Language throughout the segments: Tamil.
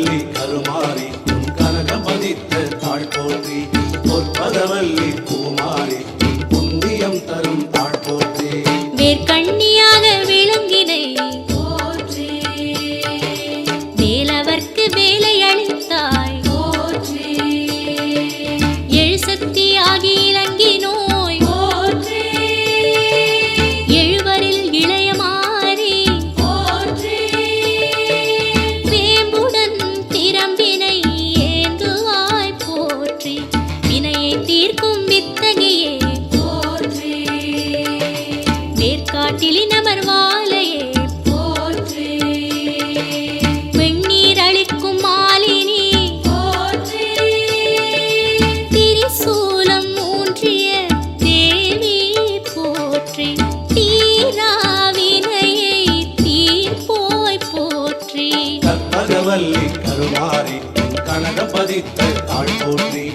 கற்பகவல்லி கருமாறி உன் கனக பதித்த தாழ் போற்றி பொற்பதவல்லி பூமாறி உன் புண்ணியம் தரும் தாழ் போற்றி வேர்க்கண்ணியாக விளங்கினை போற்றி வேலவர்க்கு வேலை அளித்தாய் போற்றி எழுசக்தியாகி இறங்கினோய் போற்றி எழுவரில் இளைய மாறி போற்றி வேம்புடன் திறம்பினை ஏந்துவாய் போற்றி வினையை தீர்க்கும் வித்தகியே போற்றி வேர்க்காட்டிலின் அமர்வாலையே போற்றி வெண்ணீர் அளிக்கும் மாலினி போற்றி திரிசூலம் ஊன்றிய தேவி போற்றி தீராவினையை தீர்ப்போய் போற்றி கற்பகவல்லி கருமாறி உன் கனக பதித்த தாழ் போற்றி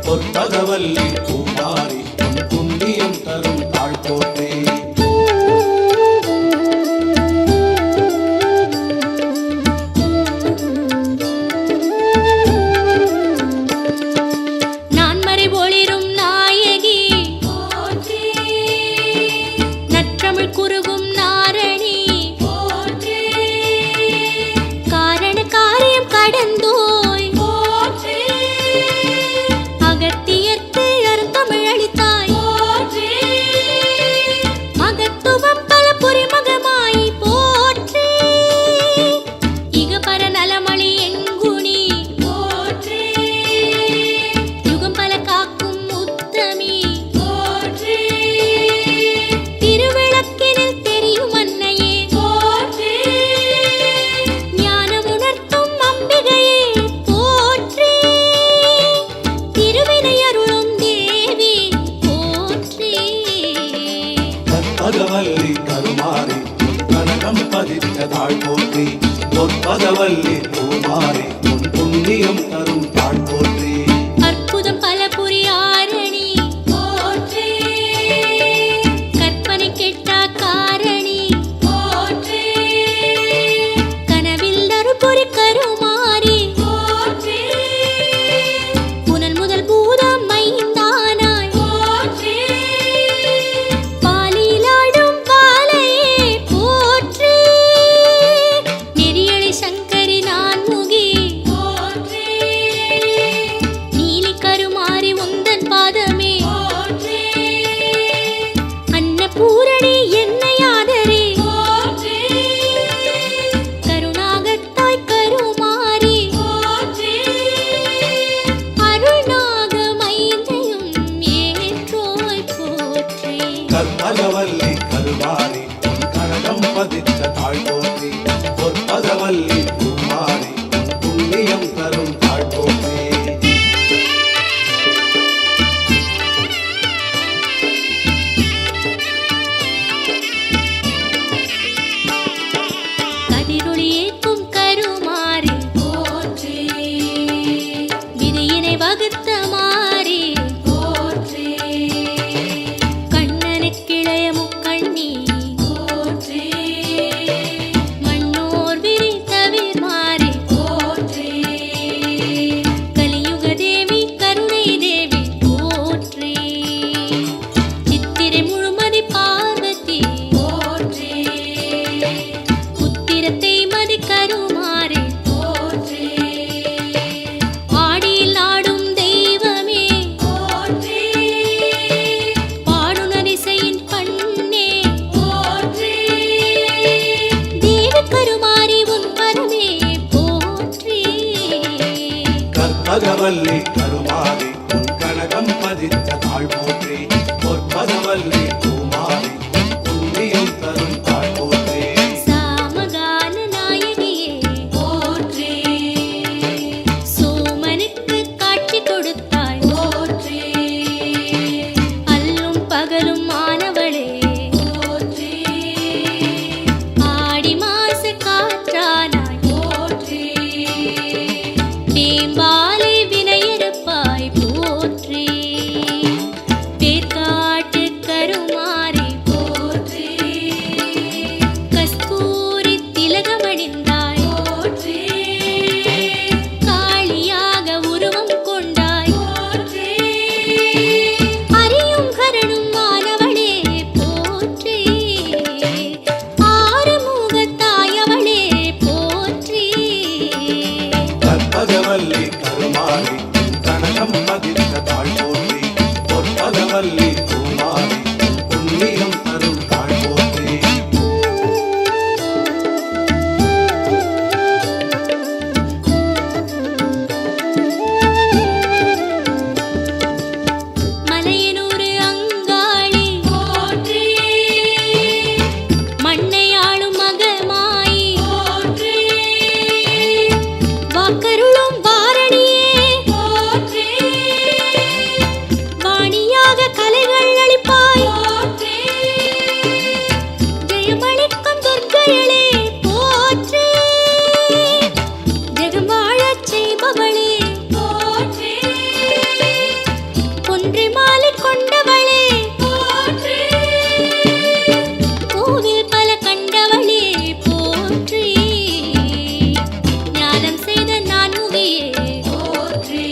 பொற்பகவல்லி பூமாரி உன் புண்ணியம் தரும் தாழ் போற்றி நான்மறை ஒளிரும் நாயகி போற்றி நற்றமிழ் குறுகும் நாரணி போற்றி காரண காரியம் கடந்தோய் போற்றி அகத்தியர்க்கு அருந்தமிழ் அளித்தாய் போற்றி மகத்துவம் பல புரிமகமாய் போற்றி இகபர நலமளி எங்குணி போற்றி யுகம் பல காக்கும் உத்தமி போற்றி திருவிளக்கினில் தெரியும் அன்னையே போற்றி ஞானம் உணர்த்தும் அம்பிகையே போற்றி திருவினை அருளும் தேவி போற்றி கற்பகவல்லி கருமாறி உன் கனகம் பதித்த தாழ் போற்றி பொற்பகவல்லி பூமாரி உன் புண்ணியம் தரும் தாழ் போற்றி அற்புதம் பல புரியாரணி போற்றி கற்பனை கெட்டா காரணி போற்றி கனவில் அருள்புரி கருமாறி போற்றி புனல் முதல் பூதம் மைந்தானாய் போற்றி பாலிலாடும் பாலையே போற்றி நெறியளை சங்கரி நான்முகி போற்றி நீலி கருமாறி உந்தன் பாதமே போற்றி அன்னபூரணி என்னை ஆதரே போற்றி கருணாகத்தாய் கருமாறி போற்றி அருள்நாக மைந்தையும் ஏற்றோய் போற்றி கற்பகவல்லி கருமாரி உன் கனகம் பதித்த தாழ் போற்றி பொற்பகவல்லி பூமாரி உன் புண்ணியம் தரும் தாழ் போற்றி கதிரொளி ஏற்கும் கருமாறி போற்றி விதியினை வகுத்த மாறி போற்றி கண்ணனுக்கிளைய முக்கண்ணி போற்றி மண்ணோர் விரி தவிர் மாறி போற்றி கலியுக தேவி கருணை தேவி போற்றி சித்திரை முழுமதி பார்வதி போற்றி புத்திரத்தை மதி கருமாறி போற்றி ஆடியில் ஆடும் தெய்வமே போற்றி பாடுனரிசையின் பண்ணே போற்றி தேவி கருமாறி உன் பரமே போற்றி கற்பகவல்லி கருமாரி உன் கனகம் பதித்த தாழ் போற்றி பொற்பகவல்லி பூமாரி உன் புண்ணியம் தரும் தாழ் போற்றி சாமகான நாயகியே போற்றி சோமனுக்கு காட்சி கொடுத்தாய் போற்றி அல்லும் பகலும் மானவளே போற்றி ஆடி மாச காற்றானாய் போற்றி வேம்பாலை வினையறுப்பாய் போற்றி வேர்க்க கருமாறி கனகம் பதித்த தாழ் போற்றி பொற்பதவல்லி பூமாரி புண்ணியம் தரும் தாழ் போற்றி மலையனூரு அங்காளி போற்றி மண்ணையாளும் மகமாயி போற்றி வாக்கருளும் வாரணியே போற்றி வாணியாக கலைகள் அளிப்பாய் போற்றி ஜெயமளிக்கும் துர்க்கையளே போற்றி ஜெகம் வாழச் செய்பவளே போற்றி ஒன்றை மாலை கொண்டவளே போற்றி கோவில் பல கண்டவளே போற்றி ஞானம் செய்த நான்முகியே போற்றி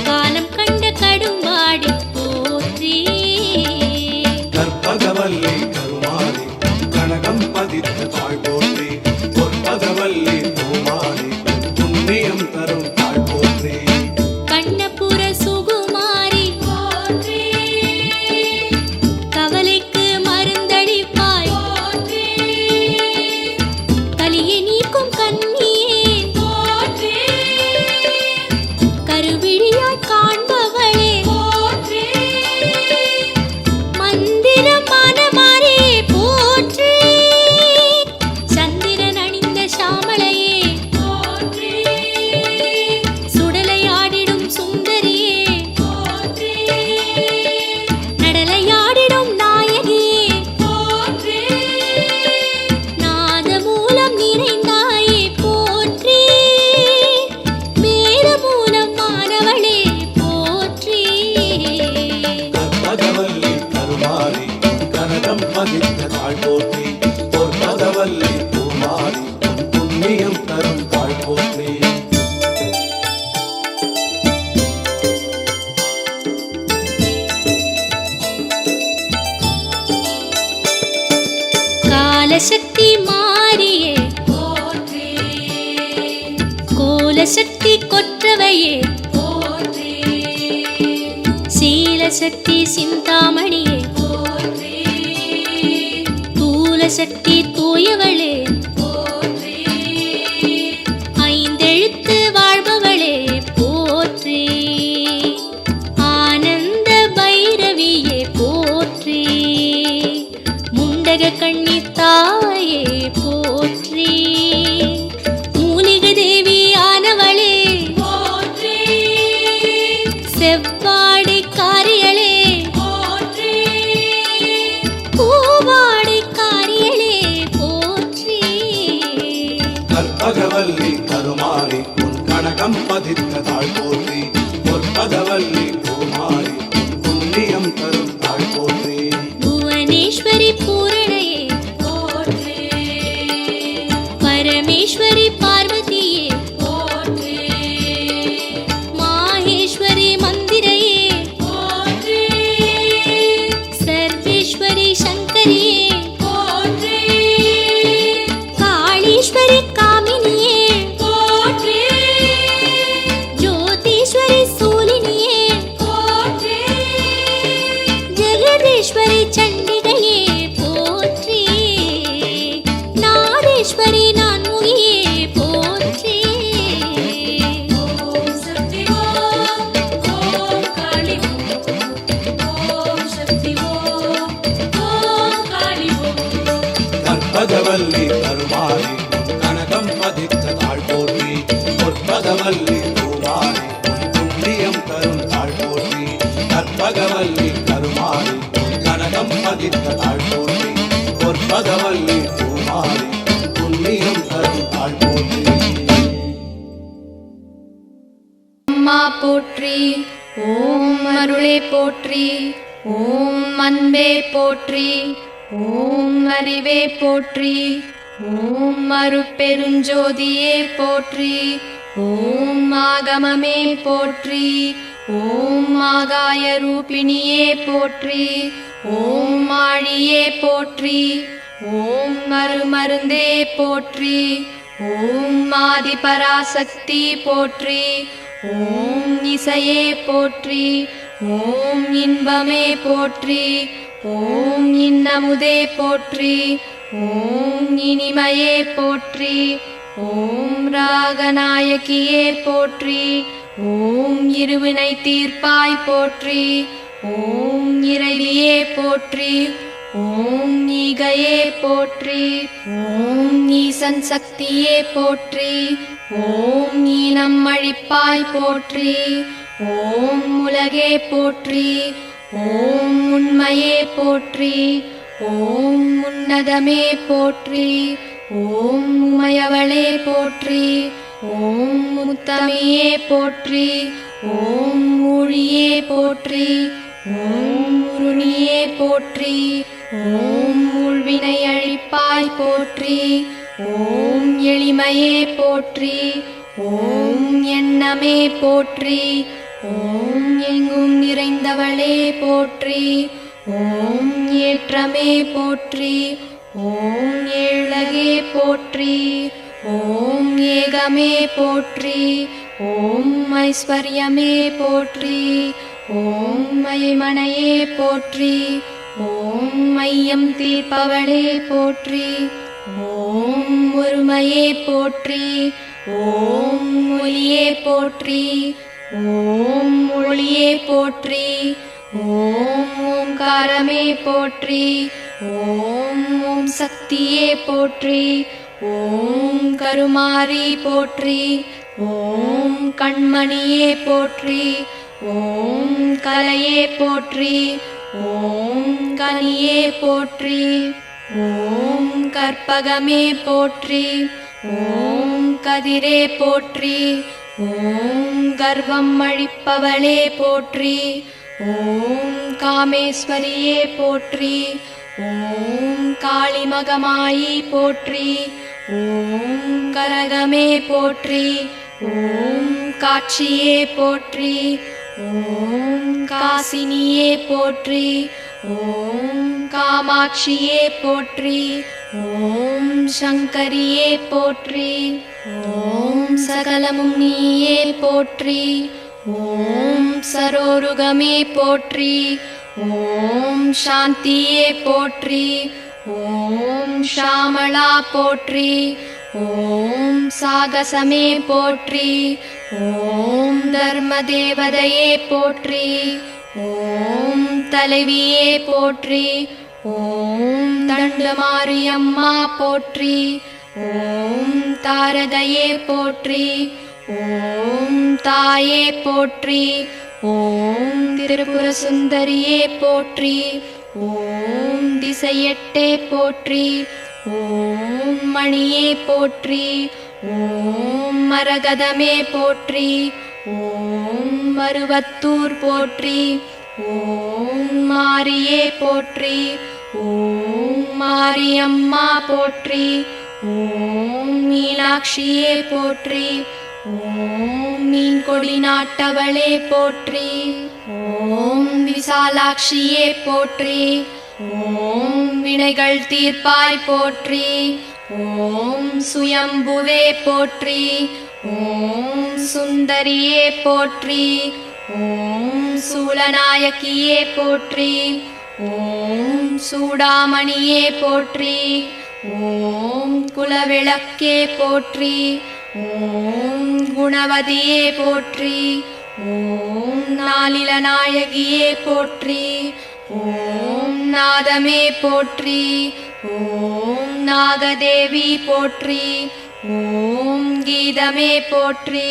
காலம் கண்ட கடும்பாடி போற்றி கற்பகவல்லி கருமாரி கனகம் பதித்த தாழ் போற்றி பொற்பதவல்லி பூமாரி புண்ணியம் தரும் தாழ் போற்றி கண்ணபுர சுகுமாரி போற்றி கவலைக்கு மருந்தளிப்பாய் போற்றி கலியை நீக்கும் கண்ணியே போற்றி கருவிழியாய் காண்பவளே போற்றி மந்திரமான மாறியே போற்றி சந்திரன் அணிந்த சாமளையே போற்றி சுடலையாடிடும் சுந்தரியே போற்றி நடலையாடிடும் நாயகியே போற்றி நாத மூலம் நிறைந்தாயே போற்றி வேத மூலம் மாணவளே போற்றி கற்பகவல்லி கருமாரி கனகம் பதித்த தாழ் போற்றி பொற்பதவல்லி பூமாரி புண்ணியம் தரும் தாழ் போற்றி காலசக்தி மாரியே போற்றி கோலசக்தி கொற்றவையே போற்றி சீலசக்தி சிந்தாமணியே போற்றி தூலசக்தி தூயவளே போற்றி ஐந்தெழுத்து வாழ்பவளே போற்றி ஆனந்த பைரவியே போற்றி முண்டக கண்ணி தாயே போற்றி மூலிகை தேவியானவளே போற்றி செவ்வாடை காரியளே போற்றி பூவாடை காரியளே போற்றி கற்பகவல்லி கருமாரி உன் கனகம் பதித்த தாழ் போற்றி பொற்பதவல்லி பூமாரி புண்ணியம் தரும் தாழ் போற்றி புவனேஸ்வரி பூரணையே போற்றி பரமேஸ்வரி பார்வதியே போற்றி மாகேஸ்வரி மந்திரையே போற்றி சர்வேஸ்வரி சங்கரியே போற்றி காளீஸ்வரி காமினியே போற்றி ஜோதீஸ்வரி சூலினியே போற்றி ஜெகதீஸ்வரி சண்டிகையே போற்றி நாதேஸ்வரி நான்முகியே போற்றி ஓம் சக்தி ஓம் ஓம் காளி ஓம் சக்தி ஓம் ஓம் காளி கற்பகவல்லி கருமாரி கனகம் பதித்த தாழ் போற்றி பொற்பதவல்லி பூமாரி புண்ணியம் தரும் தாழ் போற்றி கற்பகவல்லி கருமாரி கனகம் பதித்த தாழ் போற்றி பொற்பதவல்லி பூமாரி புண்ணியம் தரும் தாழ் போற்றி அம்மா போற்றி ஓம் அருளே போற்றி ஓம் அன்பே போற்றி ஓம் அறிவே போற்றி ஓம் அருட்பெருஞ்சோதியே போற்றி ஓம் ஆகமமே போற்றி ஓம் ஆகாய ரூபிணியே போற்றி ஓம் ஆழியே போற்றி ஓம் அருமருந்தே போற்றி ஓம் ஆதிபராசக்தி போற்றி. ஓம் இசையே போற்றி. ஓம் இன்பமே போற்றி. ஓம் இன்னமுதே போற்றி. ஓம் இனிமையே போற்றி. ஓம் ராகநாயகியே போற்றி. ஓம் இருவினை தீர்ப்பாய் போற்றி. ஓம் இறைவியே போற்றி. ஓம் ஈகையே போற்றி. ஓம் ஈசன் சக்தியே போற்றி. ஓம் ஈனம் அழிப்பாய் போற்றி. ஓம் உலகே போற்றி. ஓம் உண்மையே போற்றி. ஓம் உன்னதமே போற்றி. ஓம் உமையவளே போற்றி. ஓம் முத்தமையே போற்றி. ஓம் ஊழியே போற்றி. ஓம் உருணியே போற்றி. ஓம் ஊழ்வினை அழிப்பாய் போற்றி. ஓம் எளிமையே போற்றி. ஓம் எண்ணமே போற்றி. ஓம் எங்கும் நிறைந்தவளே போற்றி. ஓம் ஏற்றமே போற்றி. ஓம் ஏழகே போற்றி. ஓம் ஏகமே போற்றி. ஓம் ஐஸ்வர்யமே போற்றி. ஓம் மைமனையே போற்றி. ஓம் மையம் தீர்ப்பவளே போற்றி. ஓம் ஒருமையே போற்றி. ஓம் ஒளியே போற்றி. ஓம் ஒளியே போற்றி. ஓம் ஓங்காரமே போற்றி. ஓம் ஓம் சக்தியே போற்றி. ஓம் கருமாரி போற்றி. ஓம் கண்மணியே போற்றி. ஓம் கலையே போற்றி. ஓம் கனியே போற்றி. ஓம் கற்பகமே போற்றி. ஓம் கதிரே போற்றி. ஓம் கர்வம் அழிப்பவளே போற்றி. ஓம் காமேஸ்வரியே போற்றி. ஓம் காளிமகமாயி போற்றி. ஓம் கரகமே போற்றி. ஓம் காட்சியே போற்றி. ஓம் காசினியே போற்றி. ஓம் காமாட்சியே போற்றி. ஓம் சங்கரியே போற்றி. ஓம் சகலமும் நீயே போற்றி. ஓம் சரோருகமே போற்றி. ஓம் சாந்தியே போற்றி. ஓம் ஷாமளா போற்றி. ஓம் சாகசமே போற்றி. ஓம் தர்ம தேவதையே போற்றி. ஓம் தலைவியே போற்றி. ஓம் தண்டமாரியம்மா போற்றி. ஓம் தாரதையே போற்றி. ஓம் தாயே போற்றி. ஓம் திரிபுர சுந்தரியே போற்றி. ஓம் திசையெட்டே போற்றி. ஓம் மணியே போற்றி. ஓம் மரகதமே போற்றி. ஓம் மருவத்தூர் போற்றி. ஓம் மாரியே போற்றி. ஓம் மாரியம்மா போற்றி. ஓம் மீனாட்சியே போற்றி. ஓம் மீன்கொடி நாட்டவளே போற்றி. ஓம் விசாலாட்சியே போற்றி. ஓம் வினைகள் தீர்ப்பாய் போற்றி. ஓம் சுயம்புவே போற்றி. ஓம் சுந்தரியே போற்றி. ஓம் சூலநாயகியே போற்றி. ஓம் சூடாமணியே போற்றி. ஓம் குலவிளக்கே போற்றி. ஓம் குணவதியே போற்றி. ஓம் நாளில நாயகியே போற்றி. ஓம் நாதமே போற்றி. ஓம் நாகதேவி போற்றி. ஓம் கீதமே போற்றி.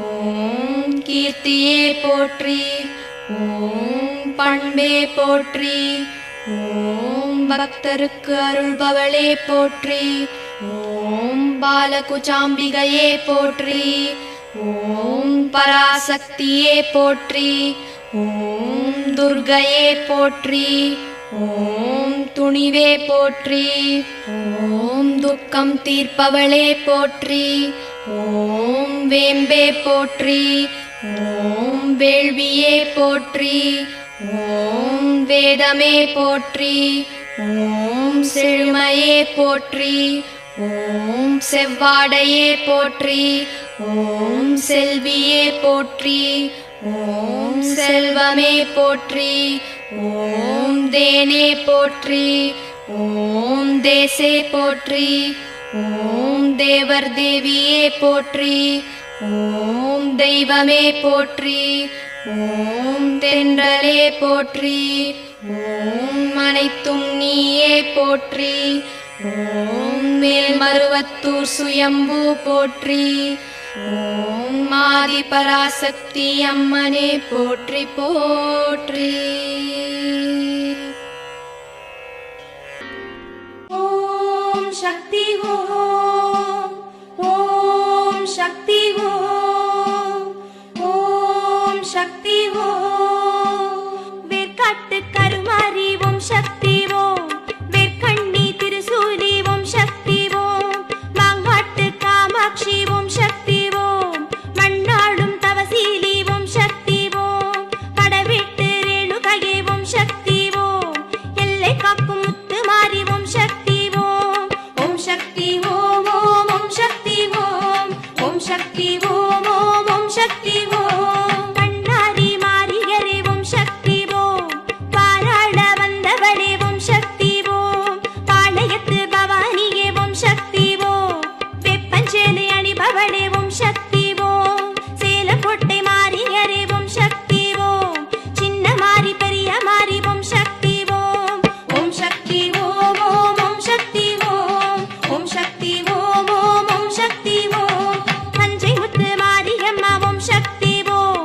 ஓம் கீர்த்தியே போற்றி. ஓம் பண்பே போற்றி. ஓம் பக்தருக்கு அருள்பவளே போற்றி. ஓம் பாலகுச்சாம்பிகையே போற்றி. ஓம் பராசக்தியே போற்றி. ஓம் துர்க்கையே போற்றி. ஓம் துணிவே போற்றி. ஓம் துக்கம் தீர்ப்பவளே போற்றி. ஓம் வேம்பே போற்றி. ஓம் வேள்வியே போற்றி. ஓம் வேதமே போற்றி. ஓம் செழுமையே போற்றி. ஓம் செவ்வாடையே போற்றி. ஓம் செல்வியே போற்றி. ஓம் செல்வமே போற்றி. ஓம் தேனே போற்றி. ஓம் தேசே போற்றி. ஓம் தேவர் தேவியே போற்றி. ஓம் தெய்வமே போற்றி. ஓம் தென்றலே போற்றி. ஓம் அனைத்தும் நீயே போற்றி. ஓம் மேல்மருவத்தூர் சுயம்பு போற்றி. ஓம் ஆதி பராசக்தி அம்மனே போற்றி போற்றி. ஓம் சக்தி ஓம். ஓம் சக்தி ஓம். ஓம் சக்தி ஓம். வேர்க்காட்டு கருமாரி ஓம் சக்தி ஓம். வேர்க்கண்ணி திருசூலி ஓம் சக்தி ஓம். மாங்காட்டு காமாட்சி ஓம் சக்தி ஓம். மண்ணாளும் தவசீலி ஓம் சக்தி ஓம். கடவீட்டு ரேணுகையே ஓம் சக்தி ஓம். எல்லை காக்கும் முத்து மாறி ஓம் சக்தி ஓம். ஓம் சக்தி ஓம் ஓம் ஓம் சக்தி ஓம். ஓம் சக்தி ஓம் ஓம் ஓம் சக்தி ஓம். கண்ணாரி மாரியரே ஓம் சக்தி ஓம். பாராள வந்தவளே ஓம் சக்தி ஓம். பாளையத்து பவானியே ஓம் சக்தி ஓம். வெப்பஞ்சேலை அணிபவளே ஓம் சக்தி ஓம். சேலம் கோட்டை மாரியரே ஓம் சக்தி ஓம். சின்ன மாரி பெரிய மாரி ஓம் சக்தி ஓம். ஓம் சக்தி ஓம் ஓம் ஓம் சக்தி ஓம். ஓம் சக்தி ஓம் ஓம் ஓம் சக்தி ஓம். தஞ்சை முத்து மாரியம்மா ஓம் சக்தி ஓம்.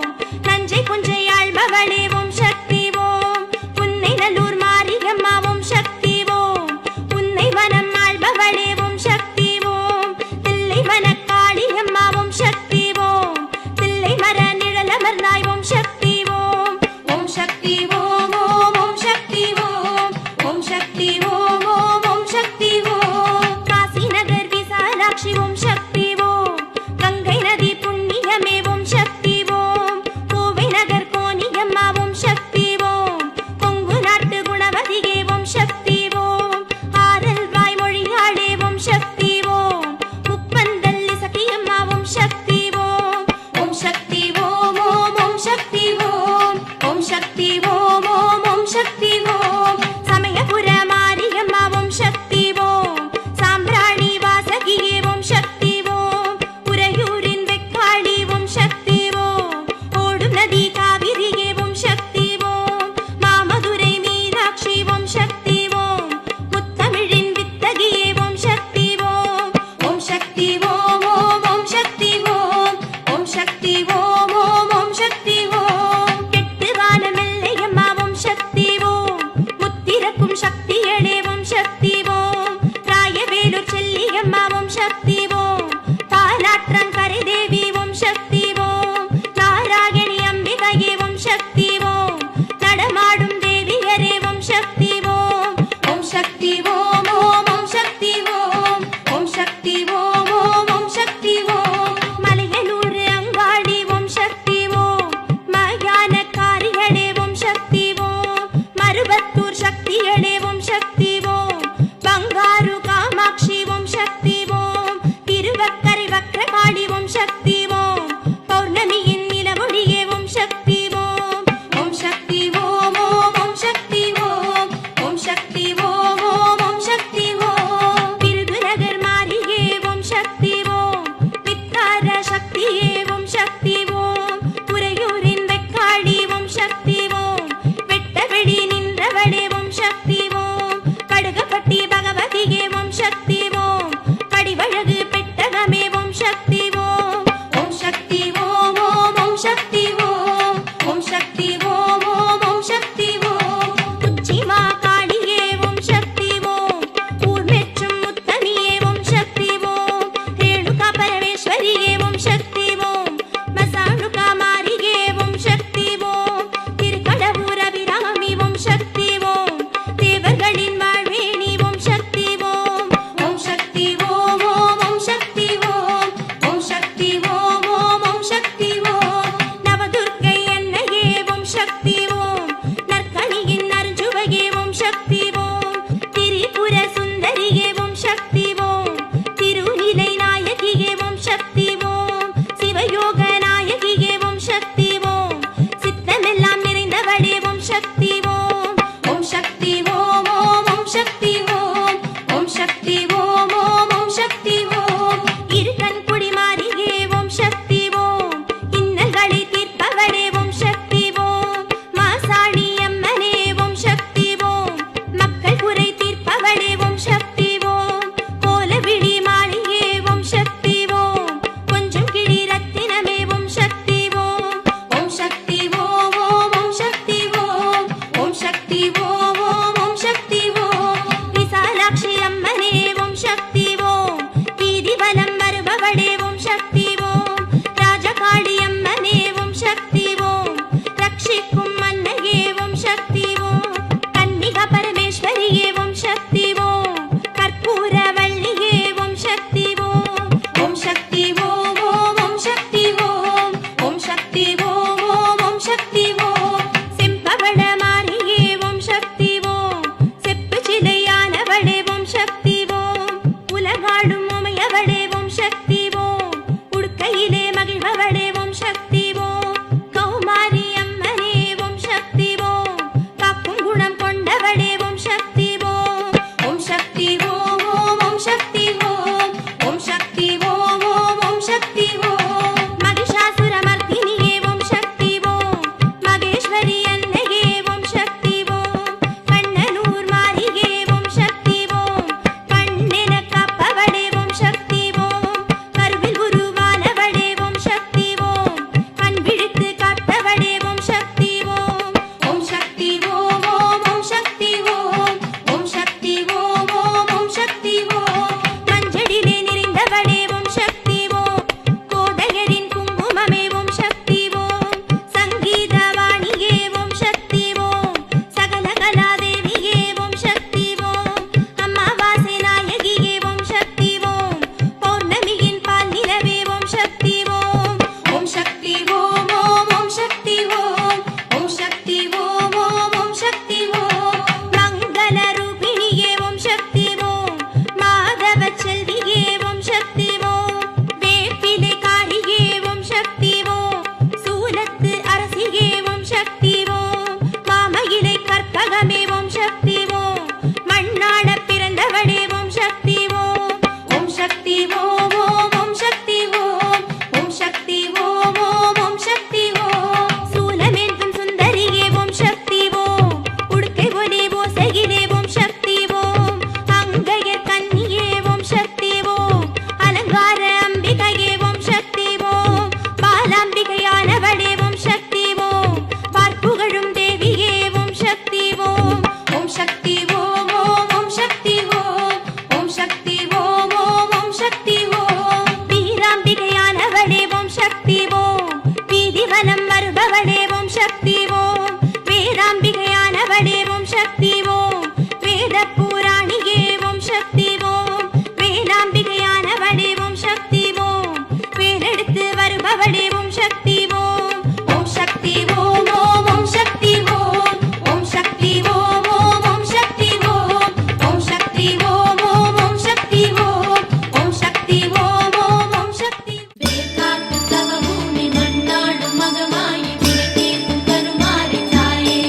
வருபவளே ஓம் சக்தி ஓம் வேதாம்பிகையானவளே ஓம் சக்தி ஓம் வேத புராணியே ஓம் சக்தி ஓம் வேதாம்பிகையானவளே ஓம் சக்தி ஓம் வேலெடுத்து வருபவளே ஓம் சக்தி ஓம் ஓம் சக்தி ஓம் ஓம் ஓம் சக்தி ஓம் ஓம் சக்தி ஓம் ஓம் ஓம் சக்தி ஓம் ஓம் சக்தி ஓம் ஓம் ஓம் சக்தி ஓம் ஓம் சக்தி ஓம் ஓம் ஓம் சக்தி வேர்காட்டு தவ பூமி மண்ணாடும் மகமாயி வினைதீர்க்கும் கருமாரி தாயே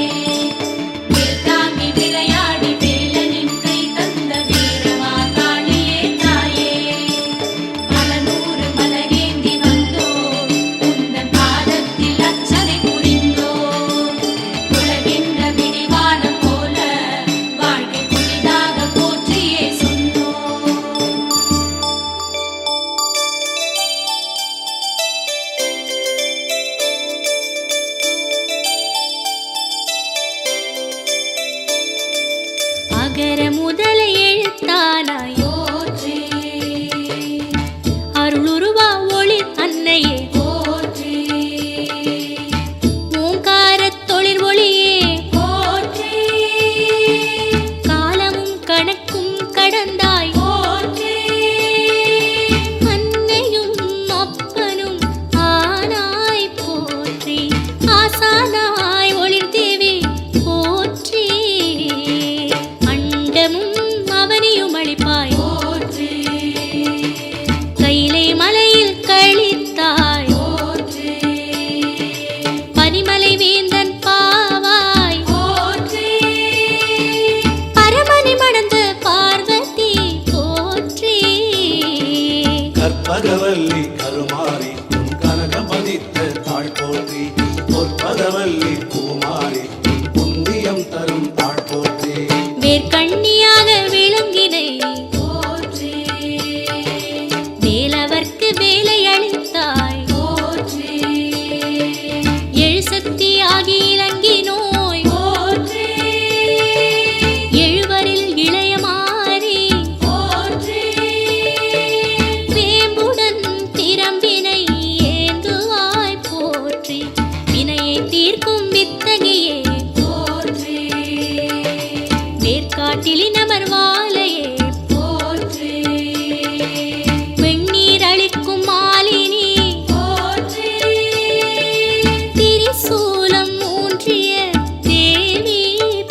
வேல்தாங்கி விளையாடி வேலனின் கை தந்த வீரமா காளியே தாயே பல நூறு மலரேந்தி வந்தோம் உந்தன் பாதத்தில் அர்ச்சனை புரிந்தோம் உலகின்ற விடிவானம் போல வாழ்க்கை புதிதாக போற்றியே சொன்னோம் அகர முதல எழுத்தானாய் போற்றி அருளுருவா ஒளி அன்னையே போற்றி ஓங்காரத் தொழில் ஒளியே போற்றி காலமும் கணக்கும் கடந்தாய் போற்றி அன்னையும் அப்பனும் ஆனாய் போற்றி ஆசானாய் ஒளிர் தேவி போற்றி அண்டமும் அவனியும் அளிப்பாய் போற்றி கையிலை மலையில் கழித்தாய் போற்றி பனிமலை வேந்தன் பாவாய் போற்றி பரமனை மணந்த பார்வதி போற்றி கற்பகவல்லி கருமாரி உன் கனகம் பதித்த தாழ் போற்றி பொற்பகவல்லி பூமாரி உன் புண்ணியம் தரும் தாழ் போற்றி வேர்க்கண்ணியாக விளங்கினை போற்றி வேலவர்க்கு வேலை அளித்தாய் போற்றி எழுசக்தியாகி இலங்கினோய் போற்றி எழுவரில் இளைய மாறி போற்றி வேம்புடன் திறம்பினை ஏந்துவாய் போற்றி வினையை தீர்க்கும் வித்தகியே போற்றி வேர்க்காட்டிலின் அமர்வாலையே போற்றி வெண்ணீர் அளிக்கும் மாலினி போற்றி திரிசூலம் ஊன்றிய தேவி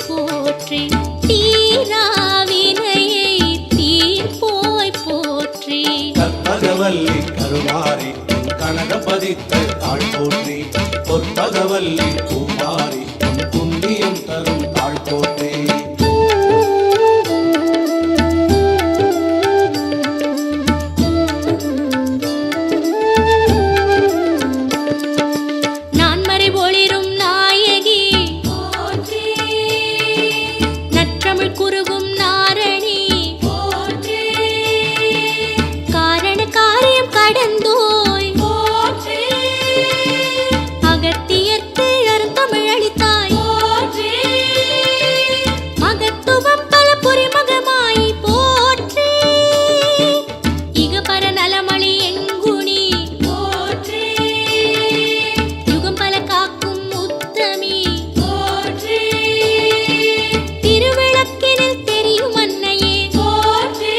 போற்றி தீராவினையை தீர்ப்போய் போற்றி கற்பகவல்லி கருமாரி உன் கனகம் பதித்த தாழ் போற்றி பொற்பகவல்லி பூமாரி உன் புண்ணியம் தரும் தாழ் போற்றி நான்மறை ஒளிரும் நாயகி போற்றி நற்றமிழ் குறுகும் நாரணி போற்றி காரண காரியம் கடந்தோய் போற்றி அகத்தியர்க்கு அருந்தமிழ் அளித்தாய் போற்றி மகத்துவம் பல புரிமகமாய் போற்றி இகபர நலமளி எங்குணி போற்றி யுகம் பல காக்கும் உத்தமி போற்றி திருவிளக்கினில் தெரியும் அன்னையே போற்றி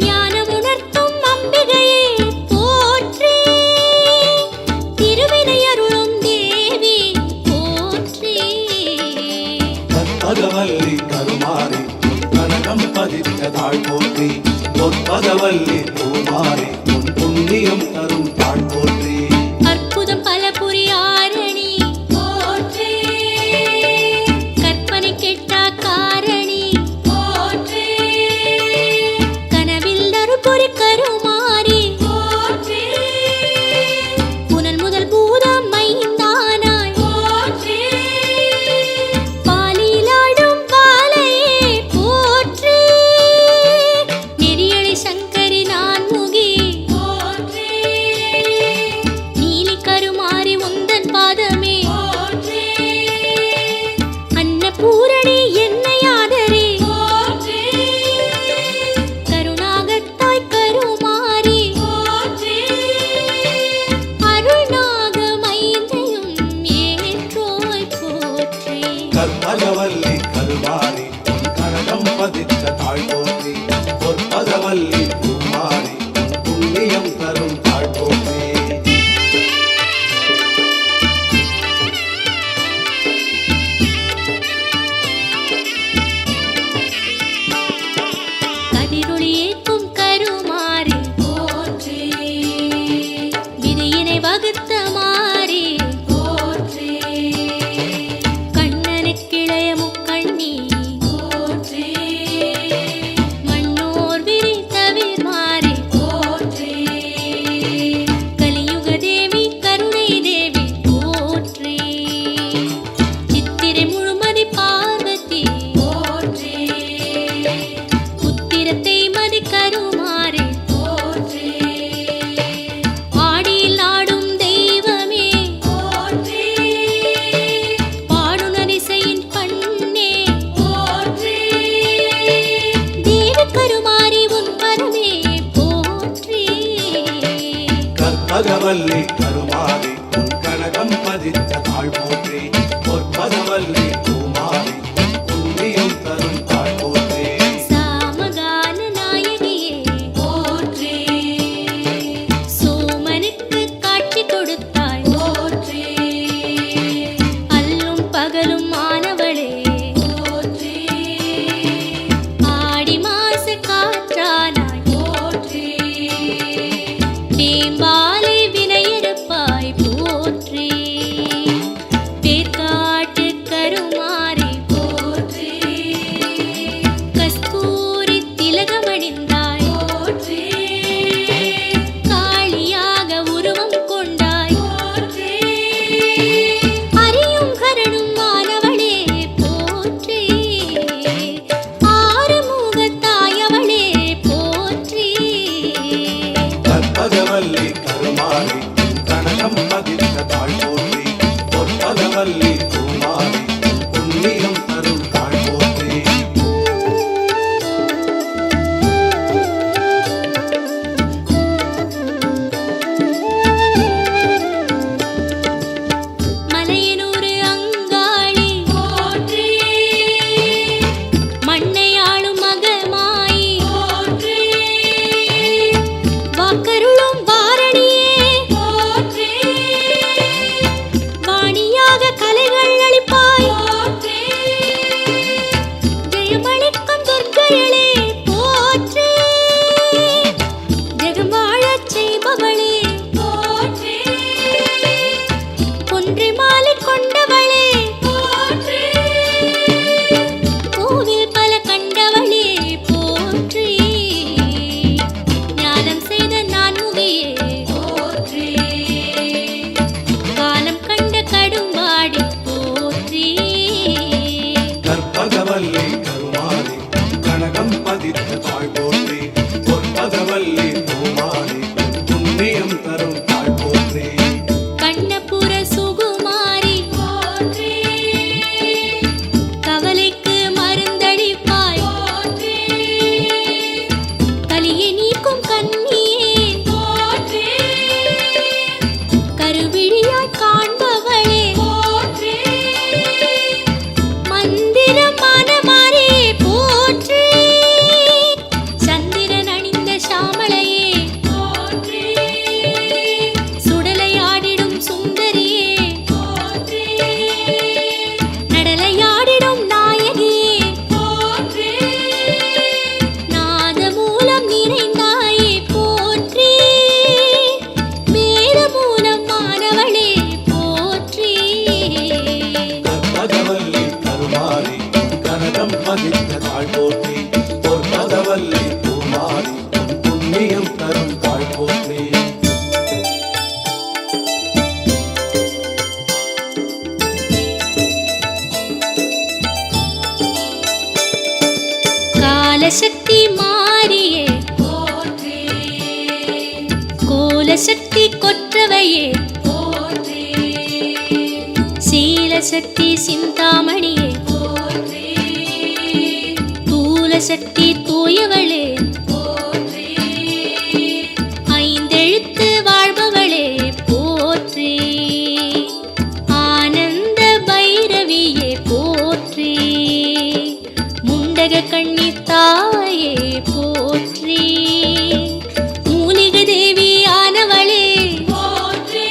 ஞானம் உணர்த்தும் அம்பிகையே போற்றி திருவினை அருளும் தேவி போற்றி கற்பகவல்லி கருமாரி உன் கனகம் பதித்த தாழ் போற்றி பொற்பகவல்லி பூமாரி உன் புண்ணியம் தரும் தாழ் போற்றி அற்புதம் பல புரியாரணி போற்றி கற்பனை கெட்டா காரணி போற்றி கனவில் அருள்புரி கருமாரி போற்றி புனல் முதல் பூதம் மைந்தானாய் போற்றி பாலிலாடும் பாலையே போற்றி நெறியலை சங்கரி நாய் கற்பகவல்லி கருமாரி உன் கனகம் பதித்த தாழ் போற்றி பொற்பதவல்லி பூமாரி புண்ணியம் தரும் தாழ் போற்றி சாமகான நாயகியே போற்றி சோமனுக்கு காட்சி கொடுத்தாய் போற்றி அல்லும் பகலும் ஆனவளே போற்றி ஆடி மாச காற்றானாய் போற்றி வேம்பாலை வினையறுப்பாய் போற்றி பேர்காட்டு கருமாறி போற்றி கஸ்தூரி திலகமணிந்தாய் போற்றி காளியாக உருவம் கொண்டாய் போற்றி அரியும் கரணும் மானவளே போற்றி ஆறுமுகத்தாயவளே போற்றி கற்பகவல்லி கருமாரி உன் கனகம் பதித்த தாழ் போற்றி பொற்பதவல்லி பூமாரி புண்ணியம் தரும் தாழ் போற்றி மலையனூர் அங்காளி போற்றி மண்ணையாளும் மகமாயி போற்றி வாக்கருளும் வாரணியே போற்றி வாணியாக கலைகள் அளிப்பாய் போற்றி ஜெயமளிக்கும் துர்க்கையளே போற்றி ஜெகமாழச் செய்பவளே போற்றி ஒன்றை மாலை கொண்டவளே போற்றி கோவில் பல கண்டவளே போற்றி ஞானம் செய்த நான்முகியே போற்றி காலம் கண்ட கடும்பாடி போற்றி கற்பகவல்லி கருமாரி கனகம் பதித்த தாழ் போற்றி பொற்பதவல்லி பூமாரி புண்ணியம் தரும் தாழ் போற்றி கண்ணபுர சுகுமாரி போற்றி கவலைக்கு மருந்தளிப்பாய் போற்றி கலியை நீக்கும் கண்ணியே போற்றி கருவிழியாய் காண்பவளே போற்றி மந்திரமான மாறியே போற்றி சந்திரன் அணிந்த சாமளையே போற்றி சுடலையாடிடும் சுந்தரியே போற்றி நடலையாடிடும் நாயகியே போற்றி நாத மூலம் நிறைந்தாயே போற்றி வேத மூலம் மாணவளே போற்றி கற்பகவல்லி கருமாரி கனகம் பதித்த தாழ் போற்றி பொற்பதவல்லி பூமாரி புண்ணியம் தரும் தாழ் போற்றி காலசக்தி மாறியே போற்றி கோலசக்தி கொற்றவையே போற்றி சீலசக்தி சிந்தாமணியே போற்றி தூலசக்தி தூயவளே போற்றி ஐந்தெழுத்து வாழ்பவளே போற்றி ஆனந்த பைரவியே போற்றி முண்டக கண்ணி தாயே போற்றி மூலிகை தேவியானவளே போற்றி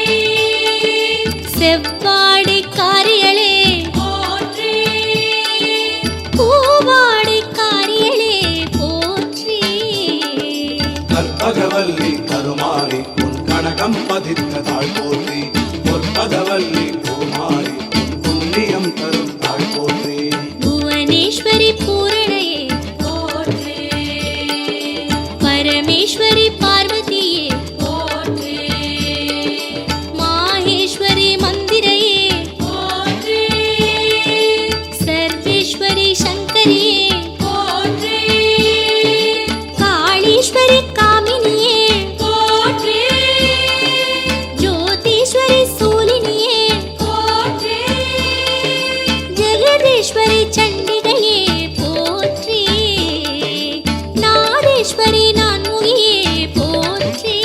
செவ்வாடை காரியளே போற்றி பூவாடை காரியளே போற்றி கற்பகவல்லி கருமாரி உன் கனகம் பதித்த தாழ் போற்றி பொற்பதவல்லி பூமாரி புண்ணியம் தரும் தாழ் போற்றி புவனேஸ்வரி பூரணையே போற்றி பரமேஸ்வரி பார்வதியே போற்றி மாஹேஸ்வரி மந்திரையே போற்றி சர்வேஸ்வரி சங்கரியே போற்றி காளீஸ்வரி காமினியே போற்றி ஜோதீஸ்வரி சூலினியே போற்றி ஜெகதீஸ்வரி சண்டிகையே போற்றி நாதேஸ்வரி நான்முகியே போற்றி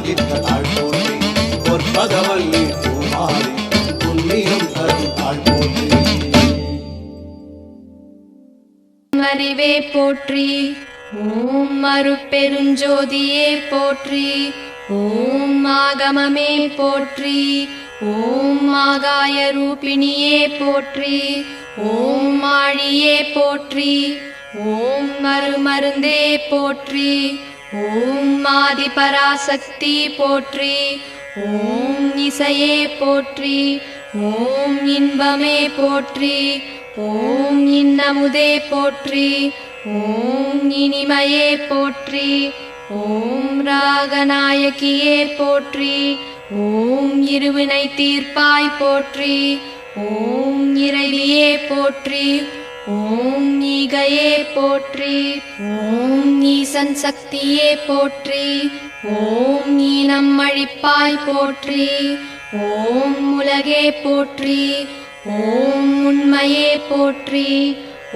பதித்த தாழ் போற்றி பொற்பதவல்லி பூமாரி புண்ணியம் தரும் தாழ் போற்றி அறிவே போற்றி ஓம் அருட்பெருஞ்சோதியே போற்றி ஓம் ஆகமமே போற்றி ஓம் ஆகாய ரூபிணியே போற்றி ஓம் ஆழியே போற்றி ஓம் அருமருந்தே போற்றி ஓம் ஆதி பராசக்தி போற்றி ஓம் இசையே போற்றி ஓம் இன்பமே போற்றி ஓம் இன்னமுதே போற்றி ஓம் இனிமையே போற்றி ஓம் ராகநாயகியே போற்றி ஓம் இருவினை தீர்ப்பாய் போற்றி ஓம் இறைவியே போற்றி ஓம் ஈகையே போற்றி ஓம் ஈசன் சக்தியே போற்றி ஓம் ஈனம் அழிப்பாய் போற்றி ஓம் உலகே போற்றி ஓம் உண்மையே போற்றி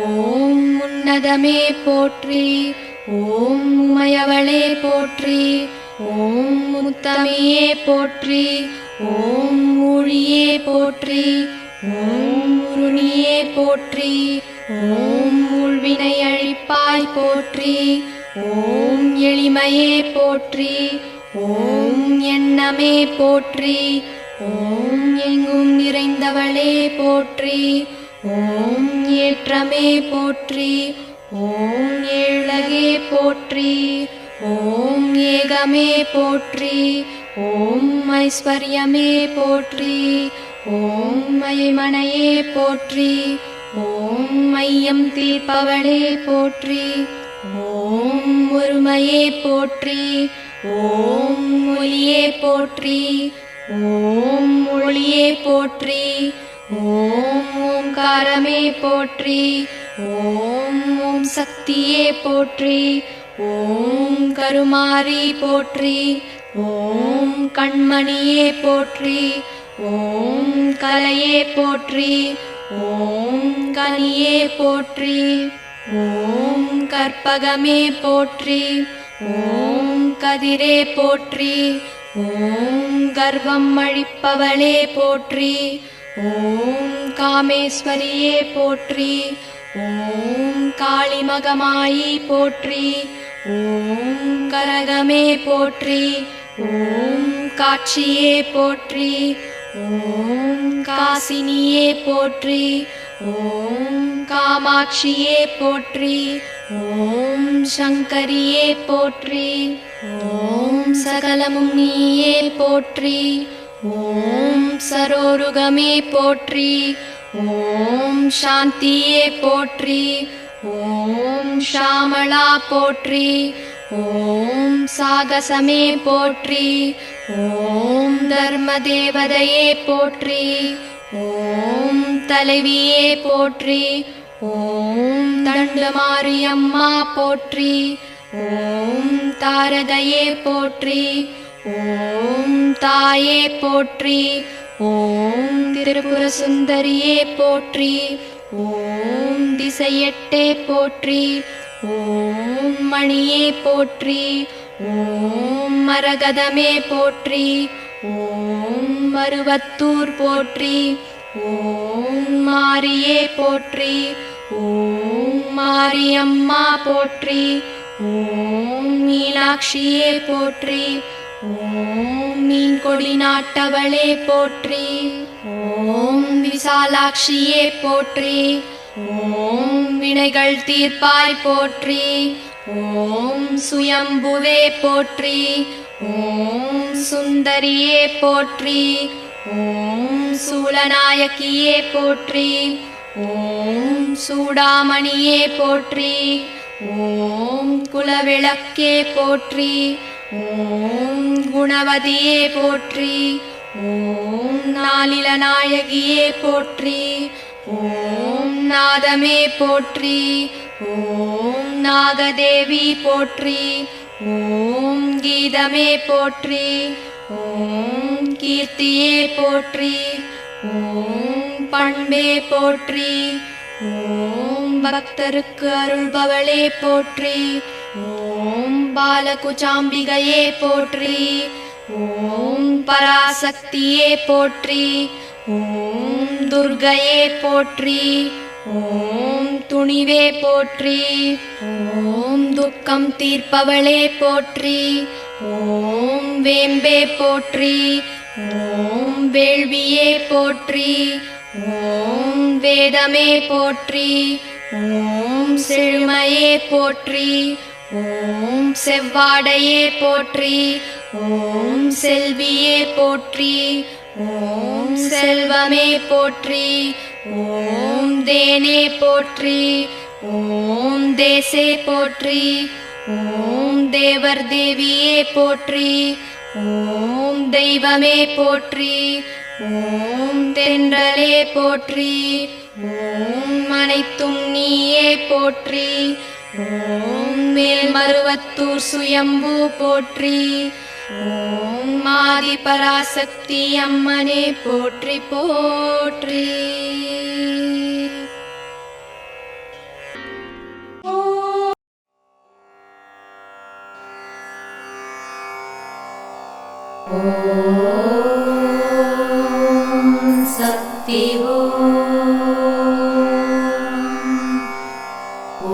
ஓம் உன்னதமே போற்றி ஓம் உமையவளே போற்றி ஓம் முத்தமையே போற்றி ஓம் ஊழியே போற்றி ஓம் உருணியே போற்றி ஓம் ஊழ்வினை அழிப்பாய் போற்றி ஓம் எளிமையே போற்றி ஓம் எண்ணமே போற்றி ஓம் எங்கும் நிறைந்தவளே போற்றி ஓம் ஏற்றமே போற்றி ஓம் ஏழகே போற்றி ஓம் ஏகமே போற்றி ஓம் ஐஸ்வர்யமே போற்றி ஓம் மைமனையே போற்றி ஓம் மையம் தீர்ப்பவளே போற்றி ஓம் ஒருமையே போற்றி ஓம் ஒளியே போற்றி ஓம் ஒளியே போற்றி ஓம் ஓம்காரமே போற்றி ஓம் ஓம் சக்தியே போற்றி ஓம் கருமாரி போற்றி ஓம் கண்மணியே போற்றி ஓம் கலையே போற்றி ஓம் கனியே போற்றி ஓம் கற்பகமே போற்றி ஓம் கதிரே போற்றி ஓம் கர்வம் அழிப்பவளே போற்றி ஓம் காமேஸ்வரியே போற்றி ஓம் காளிமகமாயி போற்றி ஓம் கரகமே போற்றி ஓம் காட்சியே போற்றி ஓம் காசினியே போற்றி ஓம் காமாட்சியே போற்றி ஓம் சங்கரியே போற்றி ஓம் சகலமும் நீயே போற்றி ஓம் சரோருகமே போற்றி ஓம் சாந்தியே போற்றி ஓம் ஷாமளா போற்றி ஓம் சாகசமே போற்றி ஓம் தர்மதேவதையே போற்றி ஓம் தலைவியே போற்றி ஓம் தண்டமாரியம்மா போற்றி ஓம் தாரதையே போற்றி ஓம் தாயே போற்றி ஓம் திரிபுர சுந்தரியே போற்றி ஓம் திசையெட்டே போற்றி ஓம் மணியே போற்றி ஓம் மரகதமே போற்றி ஓம் மருவத்தூர் போற்றி ஓம் மாரியே போற்றி ஓம் மாரியம்மா போற்றி ஓம் மீனாட்சியே போற்றி ஓம் மீன்கொடி நாட்டவளே போற்றி ஓம் விசாலாட்சியே போற்றி ஓம் வினைகள் தீர்ப்பாய் போற்றி ஓம் சுயம்புவே போற்றி ஓம் சுந்தரியே போற்றி ஓம் சூலநாயகியே போற்றி ஓம் சூடாமணியே போற்றி ஓம் குலவிளக்கே போற்றி ஓம் குணவதியே போற்றி ஓம் நாளில நாயகியே போற்றி ஓம் நாதமே போற்றி ஓம் நாகதேவி போற்றி ஓம் கீதமே போற்றி ஓம் கீர்த்தியே போற்றி ஓம் பண்பே போற்றி ஓம் பக்தருக்கு அருள்பவளே போற்றி ஓம் பாலகுச்சாம்பிகையே போற்றி ஓம் பராசக்தியே போற்றி. ஓம் துர்க்கையே போற்றி. ஓம் துணிவே போற்றி. ஓம் துக்கம் தீர்ப்பவளே போற்றி. ஓம் வேம்பே போற்றி. ஓம் வேள்வியே போற்றி. ஓம் வேதமே போற்றி. ஓம் செழுமையே போற்றி. ஓம் செவ்வாடையே போற்றி. ஓம் செல்வியே போற்றி. ஓம் செல்வமே போற்றி. ஓம் தேனே போற்றி. ஓம் தேசே போற்றி. ஓம் தேவர் தேவியே போற்றி. ஓம் தெய்வமே போற்றி. ஓம் தென்றலே போற்றி. ஓம் அனைத்தும் நீயே போற்றி. ஓம் மேல்மருவத்தூர் சுயம்பு போற்றி. ஓம் ஆதி பராசக்தி அம்மனே போற்றி போற்றி. சக்தி சக்தி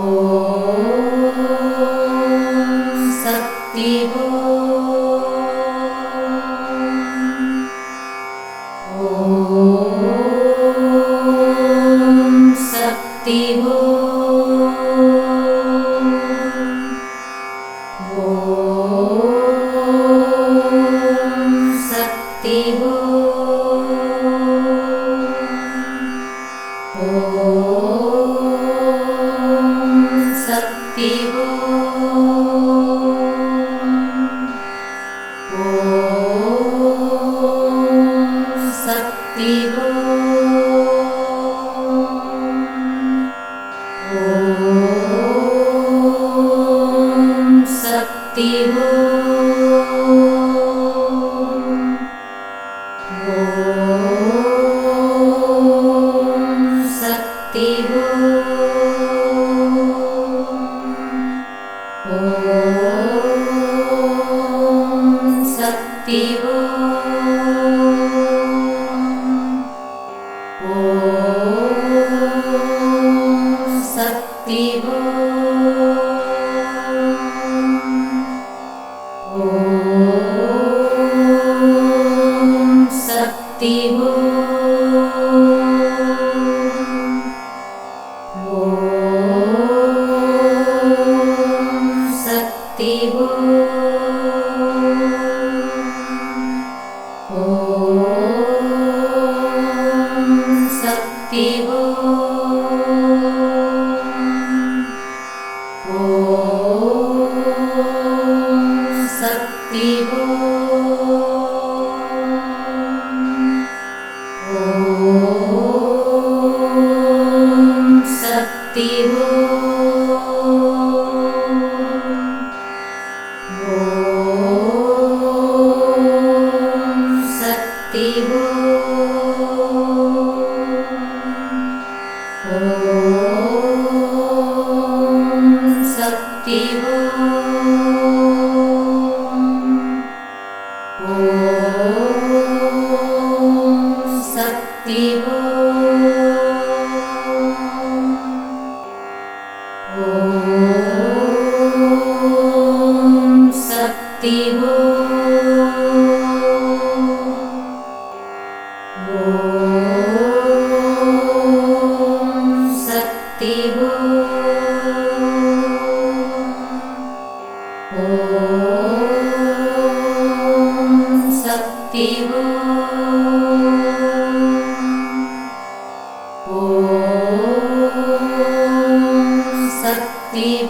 சக்தி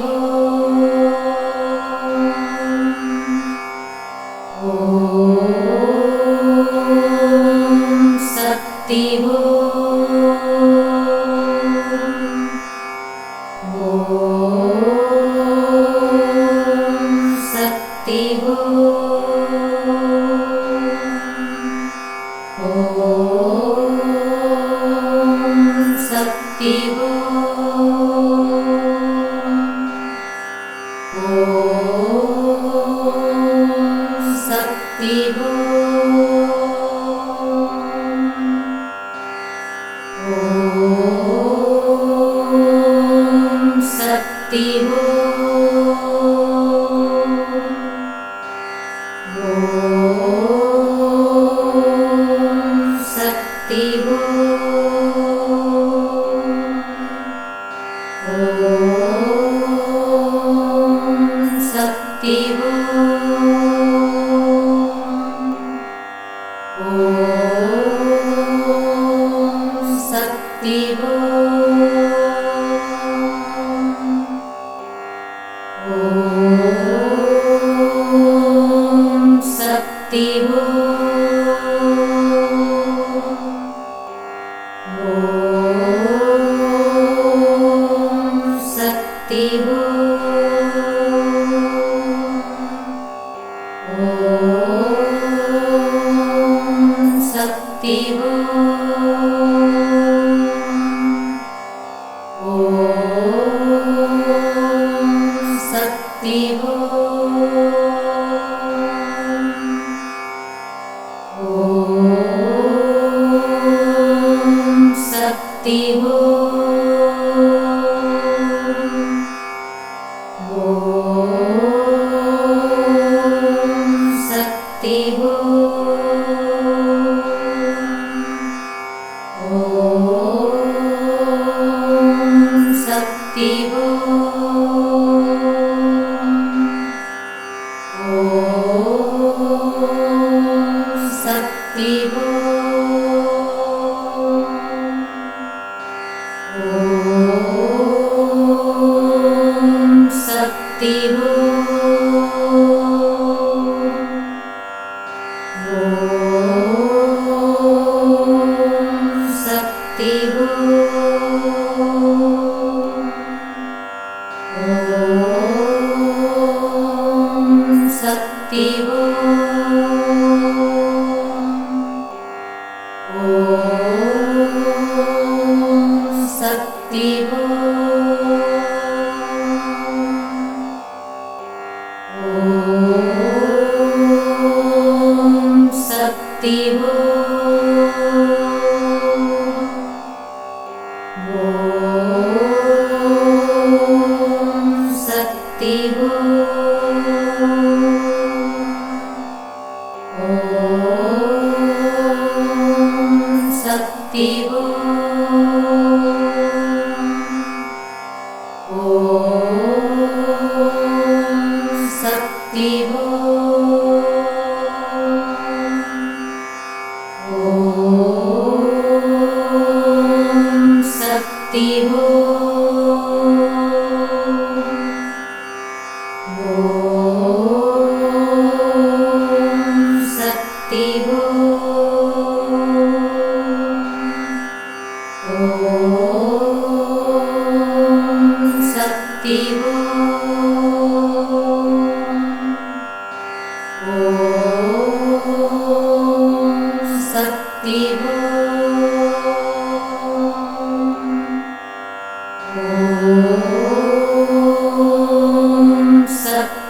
Vivo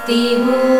Devo